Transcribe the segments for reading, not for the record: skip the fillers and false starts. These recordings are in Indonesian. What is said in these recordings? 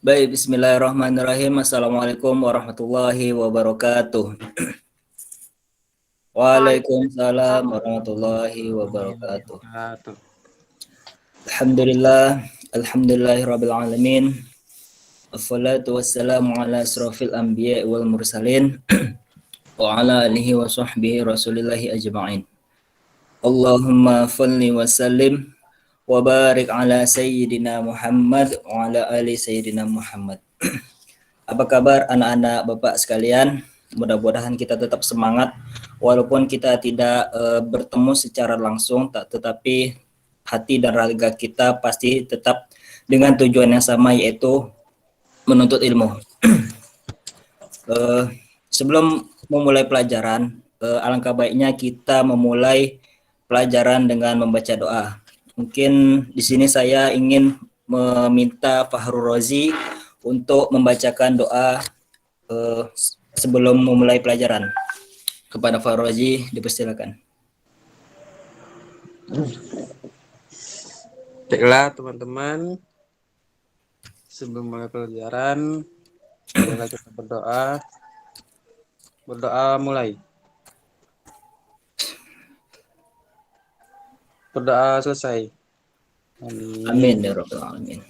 Baik, bismillahirrahmanirrahim. Assalamualaikum warahmatullahi wabarakatuh. Waalaikumsalam Waalaikumsalam warahmatullahi warahmatullahi wabarakatuh. wabarakatuh. Alhamdulillahirabbil alamin. Wassalatu wassalamu ala asrofil anbiya wal mursalin wa ala alihi wa sahbihi rasulillahi ajma'in. Allahumma salli wa sallim wa barik ala sayyidina Muhammad wa ala ali sayyidina Muhammad. Apa kabar anak-anak Bapak sekalian? Mudah-mudahan kita tetap semangat walaupun kita tidak bertemu secara langsung, tetapi hati dan raga kita pasti tetap dengan tujuan yang sama, yaitu menuntut ilmu. Sebelum memulai pelajaran, alangkah baiknya kita memulai pelajaran dengan membaca doa. Mungkin di sini saya ingin meminta Fahrul Rozi untuk membacakan doa sebelum memulai pelajaran. Kepada Fahrul Rozi, dipersilakan. Baiklah teman-teman, sebelum mulai pelajaran, marilah kita berdoa. Berdoa mulai. Berdoa selesai. Amin Amin. ya rabbal alamin.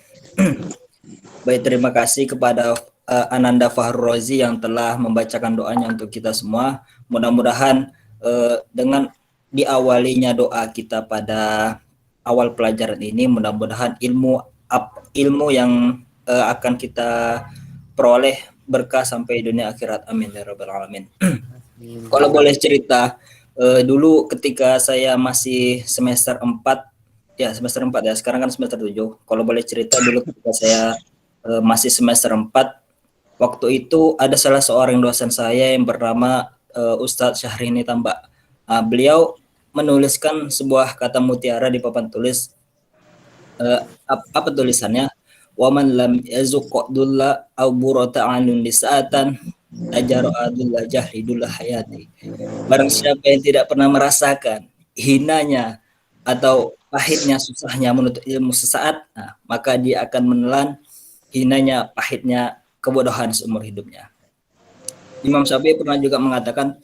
Baik, terima kasih kepada Ananda Fahrul Rozi yang telah membacakan doanya untuk kita semua. Mudah-mudahan dengan diawalinya doa kita pada awal pelajaran ini, mudah-mudahan ilmu yang akan kita peroleh berkah sampai dunia akhirat. Amin ya rabbal alamin. Kalau boleh cerita, dulu ketika saya masih semester 4, ya sekarang kan semester 7. Kalau boleh cerita, dulu ketika saya masih semester 4, waktu itu ada salah seorang dosen saya yang bernama Ustadz Syahrini Tambak. Beliau menuliskan sebuah kata mutiara di papan tulis. Apa tulisannya? Waman lam yazuqdulla au burata anun lisaatan ajara adulla jahlidullah hayati. Barang siapa yang tidak pernah merasakan hinanya atau pahitnya, susahnya menuntut ilmu sesaat, maka dia akan menelan hinanya, pahitnya kebodohan seumur hidupnya. Imam Syafi'i pernah juga mengatakan,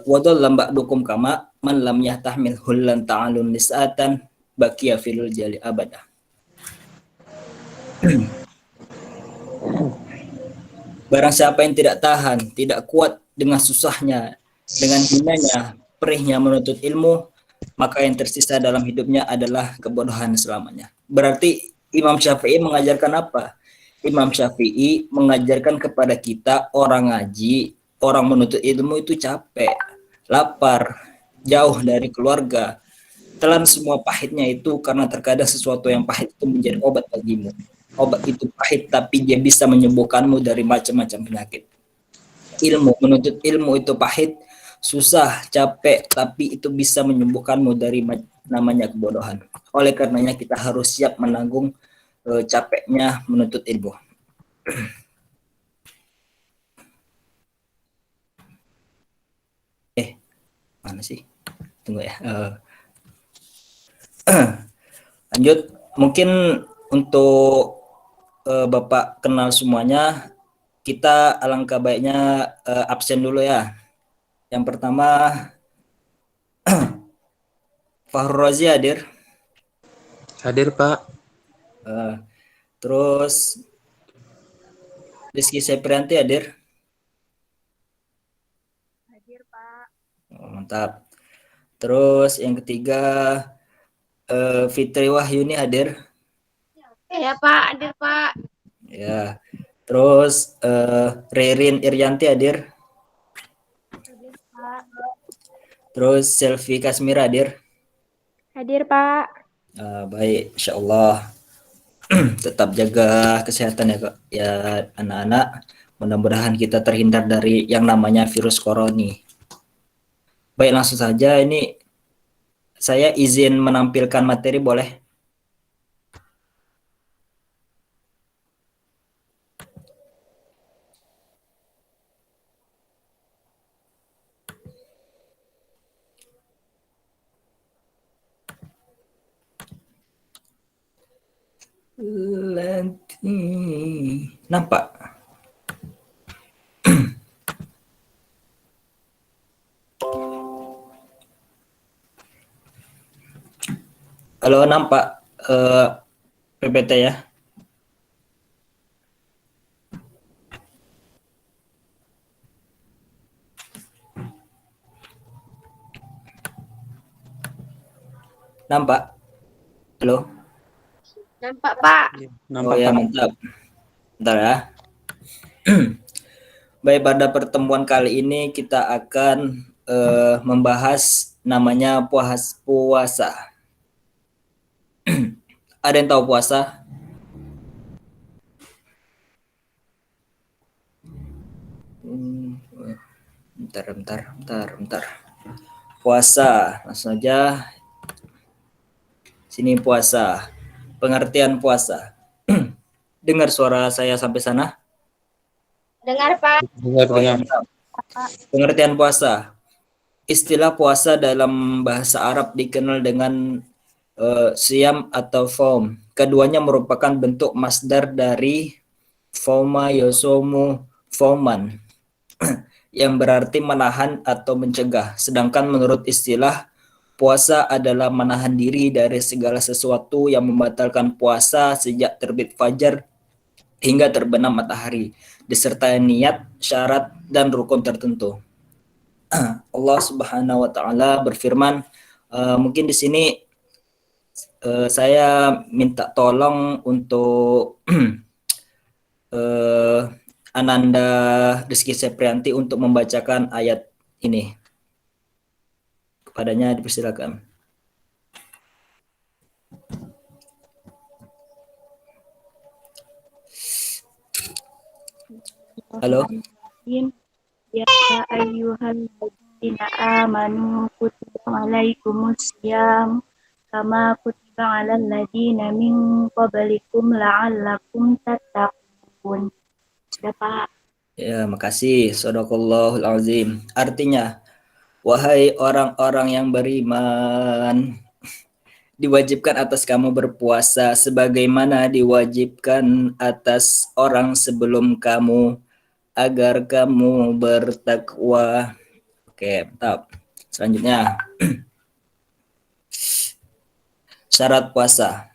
wadol lambak dukum kama man lam yahtahmil hullan ta'alun nisatan bakia filul jali abadah. Barang siapa yang tidak tahan, tidak kuat dengan susahnya, dengan hinanya, perihnya menuntut ilmu, maka yang tersisa dalam hidupnya adalah kebodohan selamanya. Berarti Imam Syafi'i mengajarkan apa? Imam Syafi'i mengajarkan kepada kita, orang ngaji, orang menuntut ilmu itu capek, lapar, jauh dari keluarga, telan semua pahitnya itu, karena terkadang sesuatu yang pahit itu menjadi obat bagimu. Obat itu pahit, tapi dia bisa menyembuhkanmu dari macam-macam penyakit. Menuntut ilmu itu pahit, susah, capek, tapi itu bisa menyembuhkanmu dari namanya kebodohan. Oleh karenanya kita harus siap menanggung capeknya menuntut ilmu. Mana sih? Tunggu ya. Lanjut, mungkin untuk Bapak kenal semuanya, kita alangkah baiknya absen dulu ya. Yang pertama, Fahrul Razi hadir. Hadir Pak. Terus Rizky Septrianti hadir. Hadir Pak. Mantap. Terus yang ketiga, Fitri Wahyuni hadir. Ya Pak, hadir Pak. Ya. Terus Ririn Irianti hadir. Hadir Pak. Terus Selvi Kasmira hadir. Hadir Pak. Baik, insya Allah. Tetap jaga kesehatan ya Kak, ya anak-anak. Mudah-mudahan kita terhindar dari yang namanya virus corona. Baik, langsung saja. Ini saya izin menampilkan materi, boleh? Lati. Nampak? Halo, nampak PPT ya? Nampak? Halo? Nampak, Pak. Iya, Oh nampak ya, Pak. mantap. Bentar ya. Baik, pada pertemuan kali ini kita akan membahas namanya puasa. Ada yang tahu puasa? Bentar. Puasa, langsung aja. Sini puasa. Pengertian puasa. Dengar suara saya sampai sana? Dengar, Pak. Dengar, Oh ya, dengar. mantap. Pengertian puasa. Istilah puasa dalam bahasa Arab dikenal dengan siam atau saum. Keduanya merupakan bentuk masdar dari foma yosomu foman yang berarti menahan atau mencegah. Sedangkan menurut istilah puasa adalah menahan diri dari segala sesuatu yang membatalkan puasa sejak terbit fajar hingga terbenam matahari, disertai niat, syarat, dan rukun tertentu. Allah Subhanahu wa taala berfirman, mungkin di sini saya minta tolong untuk eh, Ananda Rizky Seprianti untuk membacakan ayat ini. Kepadanya dipersilakan. Halo. Ya ayyuhalladzina amanu kutiba alaikumusiyam kama kutiba alal ladzina min qablikum la'allakum tattaqun. Sudah, Pak. Ya, makasih. Shadaqallahul azim. Artinya, wahai orang-orang yang beriman, diwajibkan atas kamu berpuasa sebagaimana diwajibkan atas orang sebelum kamu agar kamu bertakwa. Oke, mantap. Selanjutnya, syarat puasa.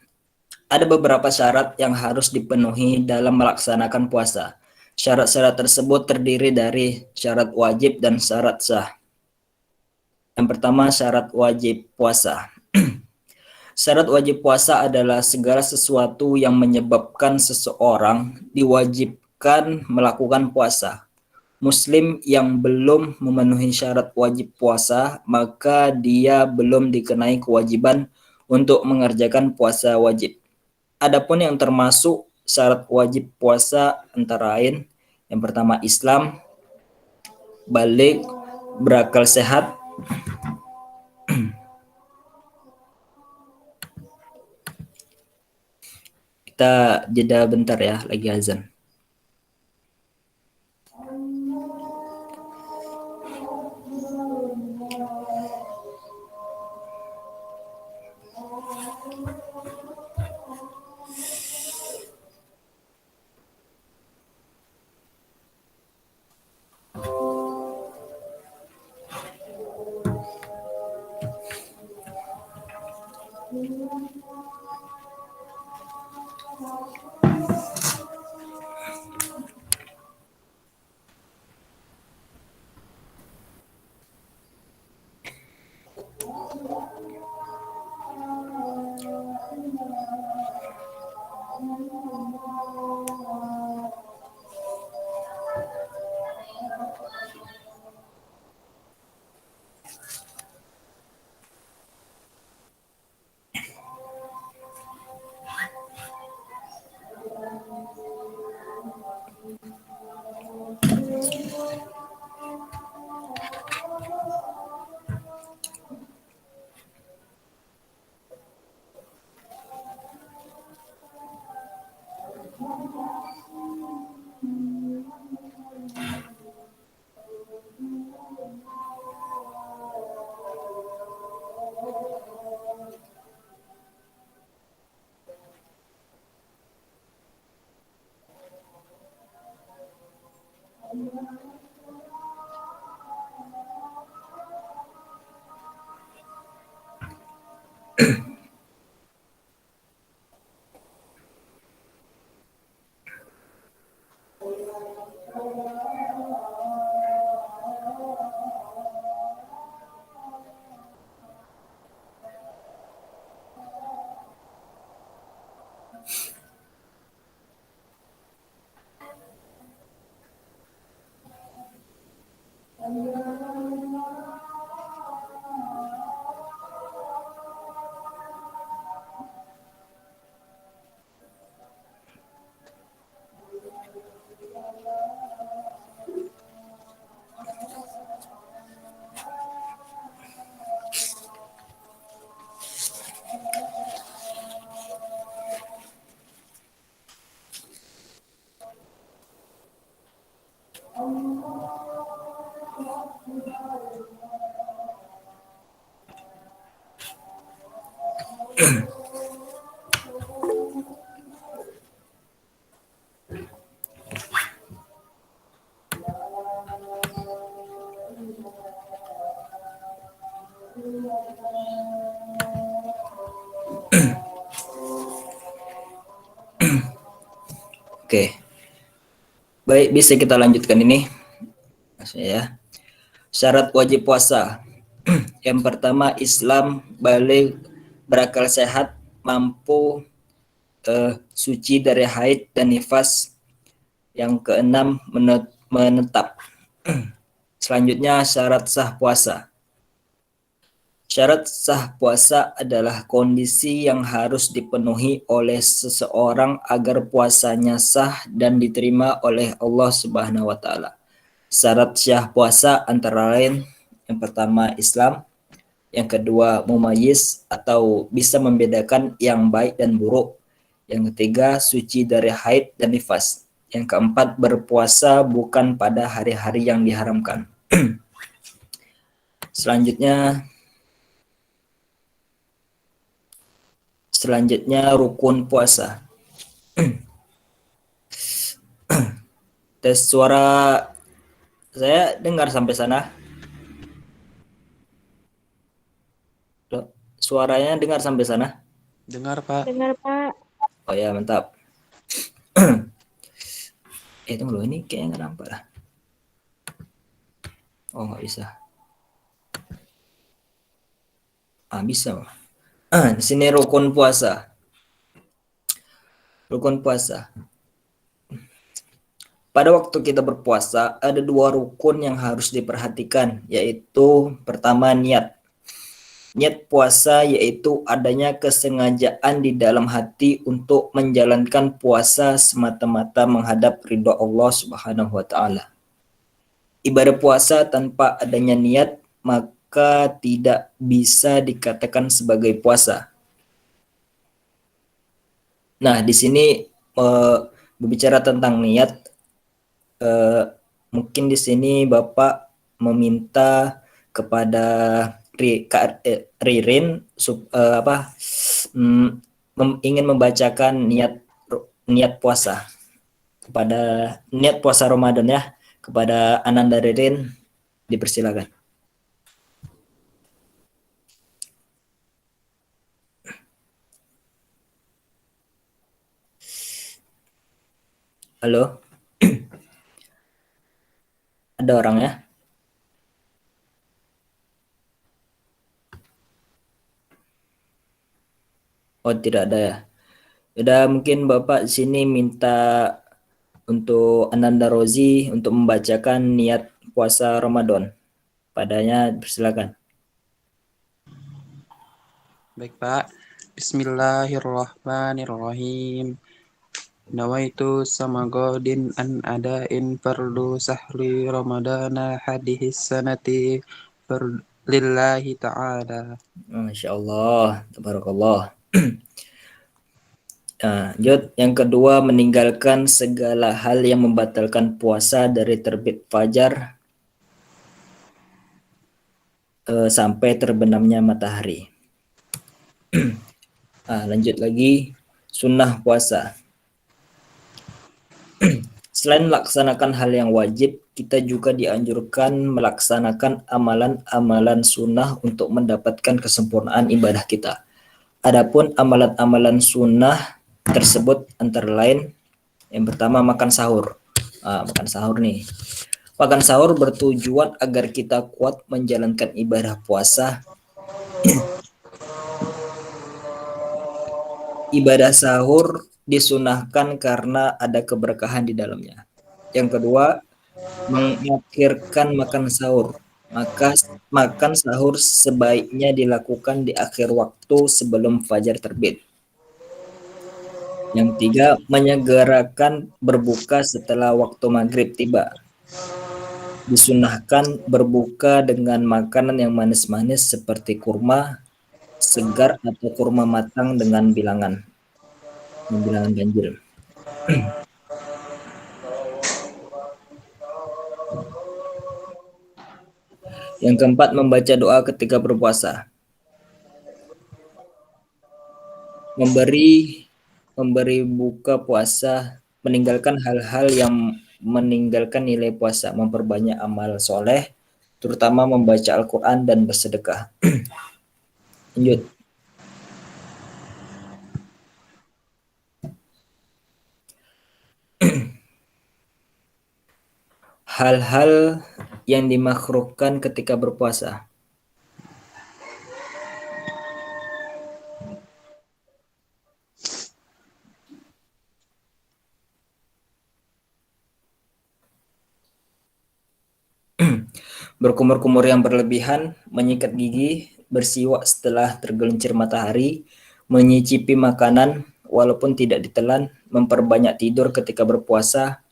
Ada beberapa syarat yang harus dipenuhi dalam melaksanakan puasa. Syarat-syarat tersebut terdiri dari syarat wajib dan syarat sah. Yang pertama, syarat wajib puasa. Syarat wajib puasa adalah segala sesuatu yang menyebabkan seseorang diwajibkan melakukan puasa. Muslim yang belum memenuhi syarat wajib puasa, maka dia belum dikenai kewajiban untuk mengerjakan puasa wajib. Adapun yang termasuk syarat wajib puasa antara lain, yang pertama Islam, balik, berakal sehat, kita jeda bentar ya, lagi azan. Oke, baik, bisa kita lanjutkan ini. Maksudnya ya. Syarat wajib puasa. Yang pertama, Islam, balik, berakal sehat, mampu, suci dari haid dan nifas. Yang keenam, menetap. Selanjutnya, syarat sah puasa. Syarat sah puasa adalah kondisi yang harus dipenuhi oleh seseorang agar puasanya sah dan diterima oleh Allah Subhanahu wa taala. Syarat sah puasa antara lain yang pertama Islam, yang kedua mumayyiz atau bisa membedakan yang baik dan buruk, yang ketiga suci dari haid dan nifas, yang keempat berpuasa bukan pada hari-hari yang diharamkan. Selanjutnya rukun puasa. Tes suara saya dengar sampai sana. Loh, suaranya dengar sampai sana? Dengar, Pak. Dengar, Pak. Oh ya, mantap. Tunggu, ini kayaknya nggak nampak lah. Oh, nggak bisa. Bisa. Di sini rukun puasa. Rukun puasa. Pada waktu kita berpuasa, ada dua rukun yang harus diperhatikan, yaitu pertama niat. Niat puasa yaitu adanya kesengajaan di dalam hati untuk menjalankan puasa semata-mata menghadap ridha Allah Subhanahu wa taala. Ibadah puasa tanpa adanya niat maka tidak bisa dikatakan sebagai puasa. Nah, di sini berbicara tentang niat, mungkin di sini Bapak meminta kepada Ririn ingin membacakan niat puasa kepada niat puasa Ramadan ya kepada Ananda Ririn, dipersilakan. Halo? Ada orang ya? Oh, tidak ada ya. Udah, mungkin Bapak di sini minta untuk Ananda Rozi untuk membacakan niat puasa Ramadan. Padanya persilakan. Baik, Pak. Bismillahirrahmanirrahim. Nawaitu samagodin an adain fardu sahri ramadana hadihis sanati lillahi ta'ala. Masya Allah, tabarakallah. Lanjut, yang kedua meninggalkan segala hal yang membatalkan puasa dari terbit fajar sampai terbenamnya matahari. Lanjut lagi, sunnah puasa. Selain melaksanakan hal yang wajib, kita juga dianjurkan melaksanakan amalan-amalan sunnah untuk mendapatkan kesempurnaan ibadah kita. Adapun amalan-amalan sunnah tersebut antara lain, yang pertama makan sahur. Makan sahur nih. Makan sahur bertujuan agar kita kuat menjalankan ibadah puasa. Ibadah sahur disunahkan karena ada keberkahan di dalamnya. Yang kedua, mengakhirkan makan sahur. Maka makan sahur sebaiknya dilakukan di akhir waktu sebelum fajar terbit. Yang tiga, menyegerakan berbuka setelah waktu maghrib tiba. Disunahkan berbuka dengan makanan yang manis-manis seperti kurma segar atau kurma matang dengan bilangan ganjil. Yang keempat, membaca doa ketika berpuasa. Memberi buka puasa, meninggalkan hal-hal yang meninggalkan nilai puasa, memperbanyak amal soleh, terutama membaca Al-Quran dan bersedekah. Lanjut. Hal-hal yang dimakruhkan ketika berpuasa. Berkumur-kumur yang berlebihan, menyikat gigi, bersiwak setelah tergelincir matahari, menyicipi makanan walaupun tidak ditelan, memperbanyak tidur ketika berpuasa,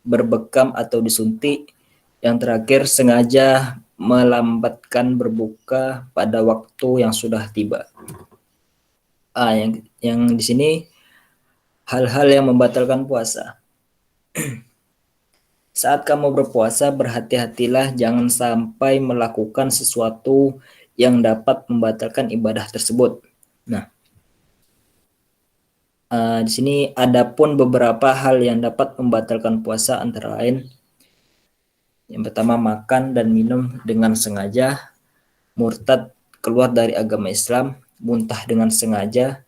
berbekam atau disuntik. Yang terakhir, sengaja melambatkan berbuka pada waktu yang sudah tiba. Yang di sini hal-hal yang membatalkan puasa. Saat kamu berpuasa, berhati-hatilah jangan sampai melakukan sesuatu yang dapat membatalkan ibadah tersebut. Nah, di sini ada pun beberapa hal yang dapat membatalkan puasa, antara lain yang pertama, makan dan minum dengan sengaja, murtad, keluar dari agama Islam, muntah dengan sengaja,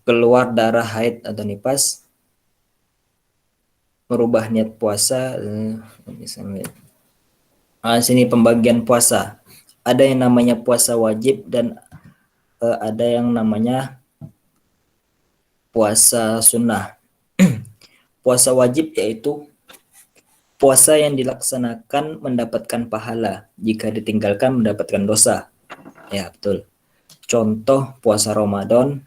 keluar darah haid atau nifas, merubah niat puasa. Sini pembagian puasa. Ada yang namanya puasa wajib dan ada yang namanya puasa sunnah. Puasa wajib yaitu puasa yang dilaksanakan mendapatkan pahala, jika ditinggalkan mendapatkan dosa. Ya, betul. Contoh puasa Ramadan,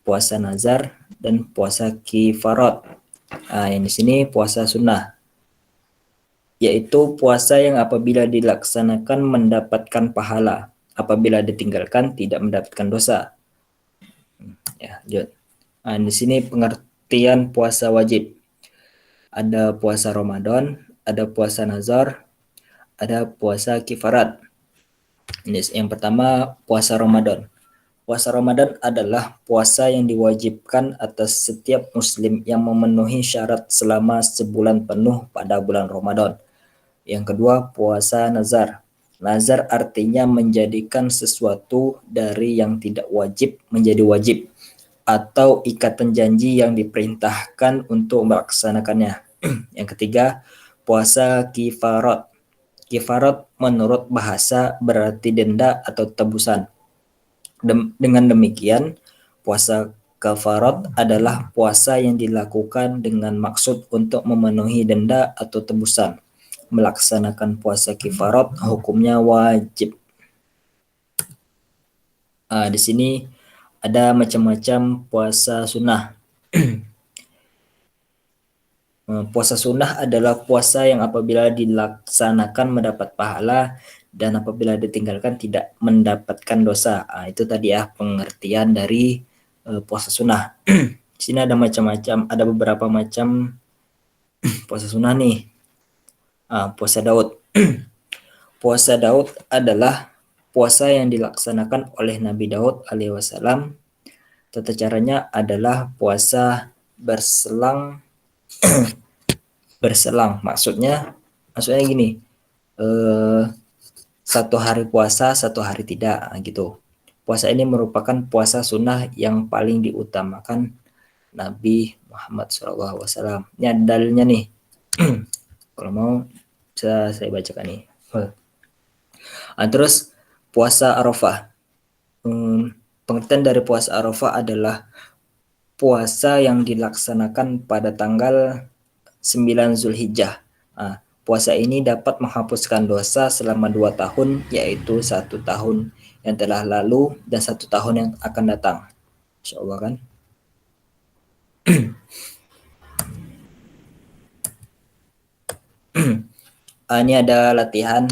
puasa nazar, dan puasa kifarat. Yang di sini puasa sunnah, yaitu puasa yang apabila dilaksanakan mendapatkan pahala, apabila ditinggalkan tidak mendapatkan dosa. Ya, lanjut. Di sini pengertian puasa wajib. Ada puasa Ramadan, ada puasa nazar, ada puasa kifarat. Yang pertama, puasa Ramadan. Puasa Ramadan adalah puasa yang diwajibkan atas setiap muslim yang memenuhi syarat selama sebulan penuh pada bulan Ramadan. Yang kedua, puasa nazar. Nazar artinya menjadikan sesuatu dari yang tidak wajib menjadi wajib, atau ikatan janji yang diperintahkan untuk melaksanakannya. Yang ketiga, puasa kifarat. Kifarat menurut bahasa berarti denda atau tebusan. Dengan demikian, puasa kafarat adalah puasa yang dilakukan dengan maksud untuk memenuhi denda atau tebusan. Melaksanakan puasa kifarat hukumnya wajib. Di sini ada macam-macam puasa sunnah. Puasa sunnah adalah puasa yang apabila dilaksanakan mendapat pahala dan apabila ditinggalkan tidak mendapatkan dosa. Itu tadi ya pengertian dari puasa sunnah. Di sini ada macam-macam, ada beberapa macam puasa sunnah nih. Puasa Daud. Puasa Daud adalah puasa yang dilaksanakan oleh Nabi Daud alaihissalam. Tata caranya adalah puasa berselang berselang. Maksudnya gini, satu hari puasa, satu hari tidak, gitu. Puasa ini merupakan puasa sunnah yang paling diutamakan Nabi Muhammad SAW. Ini ada dalilnya nih. Kalau mau bisa saya bacakan nih. Terus puasa Arafah. Pengertian dari puasa Arafah adalah puasa yang dilaksanakan pada tanggal 9 Zulhijjah. Puasa ini dapat menghapuskan dosa selama 2 tahun, yaitu 1 tahun yang telah lalu dan 1 tahun yang akan datang. Insya Allah kan. Ini ada latihan.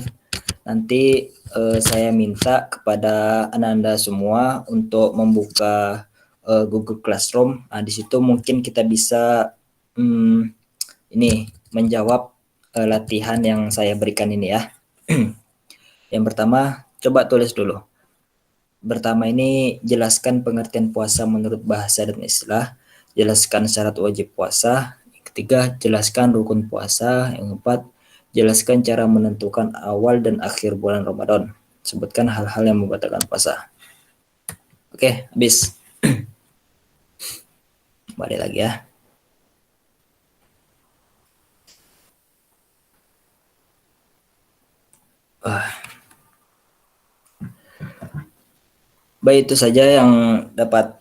Nanti saya minta kepada Ananda semua untuk membuka Google Classroom. Di situ mungkin kita bisa ini menjawab latihan yang saya berikan ini ya. Yang pertama, coba tulis dulu. Pertama ini jelaskan pengertian puasa menurut bahasa dan istilah. Jelaskan syarat wajib puasa. Yang ketiga, jelaskan rukun puasa. Yang keempat, jelaskan cara menentukan awal dan akhir bulan Ramadan. Sebutkan hal-hal yang membatalkan puasa. Oke, habis. Balik lagi ya. Baik, itu saja yang dapat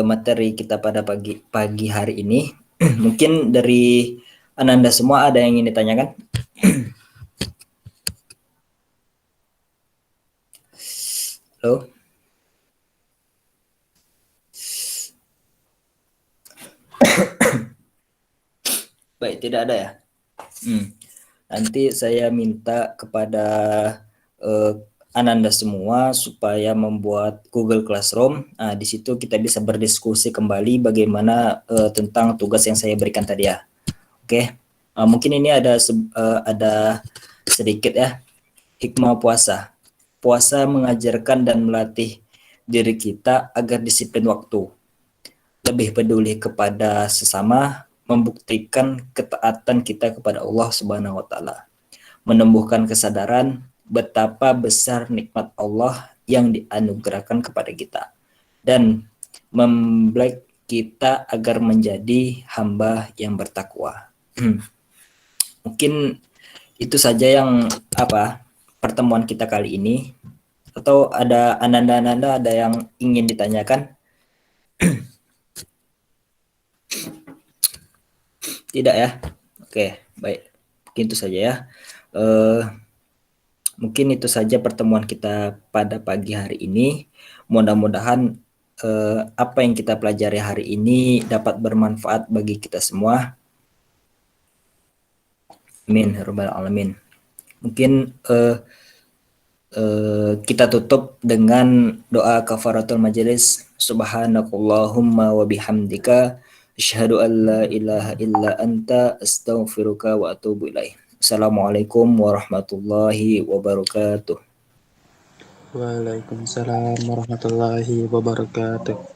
materi kita pada pagi hari ini. Mungkin dari Ananda semua ada yang ingin ditanyakan? Halo? Baik, tidak ada ya? Nanti saya minta kepada Ananda semua supaya membuat Google Classroom. Di situ kita bisa berdiskusi kembali bagaimana tentang tugas yang saya berikan tadi ya. Oke, mungkin ini ada sedikit ya, hikmah puasa. Puasa mengajarkan dan melatih diri kita agar disiplin waktu, lebih peduli kepada sesama, membuktikan ketaatan kita kepada Allah Subhanahu wa taala, menumbuhkan kesadaran betapa besar nikmat Allah yang dianugerahkan kepada kita, dan membuat kita agar menjadi hamba yang bertakwa. Mungkin itu saja yang pertemuan kita kali ini. Atau ada Ananda ada yang ingin ditanyakan? Tidak ya? Oke, baik. Mungkin itu saja ya. Mungkin itu saja pertemuan kita pada pagi hari ini. Mudah-mudahan apa yang kita pelajari hari ini dapat bermanfaat bagi kita semua. Amin, ya rabbal alamin. Mungkin kita tutup dengan doa kafaratul majelis. Subhanakallahumma wa bihamdika asyhadu an la ilaha illa anta astaghfiruka wa atubu ilaih. Assalamualaikum warahmatullahi wabarakatuh. Waalaikumsalam warahmatullahi wabarakatuh.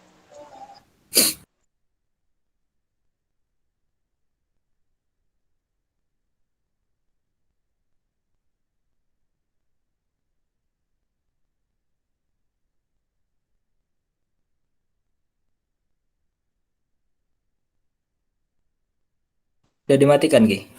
Udah dimatikan, Ki?